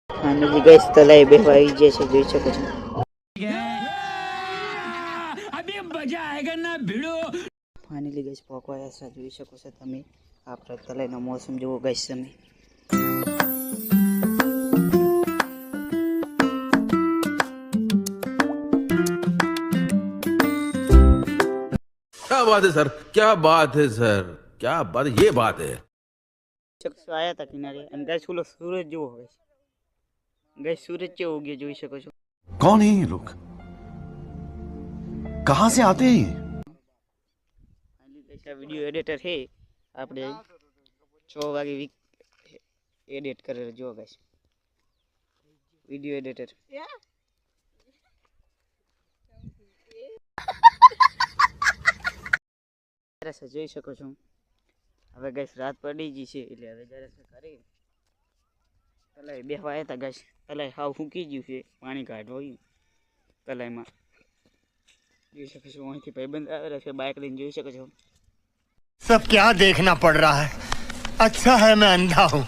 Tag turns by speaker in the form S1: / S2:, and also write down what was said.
S1: Finally guys તલાઈ બેહવા આવી જાય છે, જોઈ શકો છો. ફાઇનલી ગાઈસ પહોંચવા આવ્યા છે, જોઈ શકો છો તમે. આપણે તલાઈનો મોસમ જુઓ ગાઈસ તમે.
S2: क्या बात है सर, क्या बात है सर, क्या बात, ये बात है.
S1: આયા હતા કિનારે અને ગાઈસ ઓલો સૂરજ જુઓ ગાઈસ. ગાઈસ સૂરજ કેવો ઉગ્યો જોઈ શકો છો.
S3: कौन है ये लोग, कहां से आते हैं ये?
S1: ફાઇનલી ગાઈસ આ વિડિયો એડિટર છે, આપણે 6 વાગે એડિટ કરેલો જો ગાઈસ. વિડિયો એડિટર જોઈ શકો છો. હવે ગાઈસ રાત પડી ગઈ છે એટલે હવે જરા કરી તલાઈ બેહવા આવ્યા હતા ગાઈસ. તલાઈ હાવ ફૂંકી ગયું છે, પાણી કાઢવા તલાઈમાં જોઈ શકો છો. અહીંથી ભાઈબંધ આવેલા છે બાઇક લઈને, જોઈ શકો છો.
S4: सब क्या देखना पड़ रहा है, अच्छा है मैं अंधा हूँ.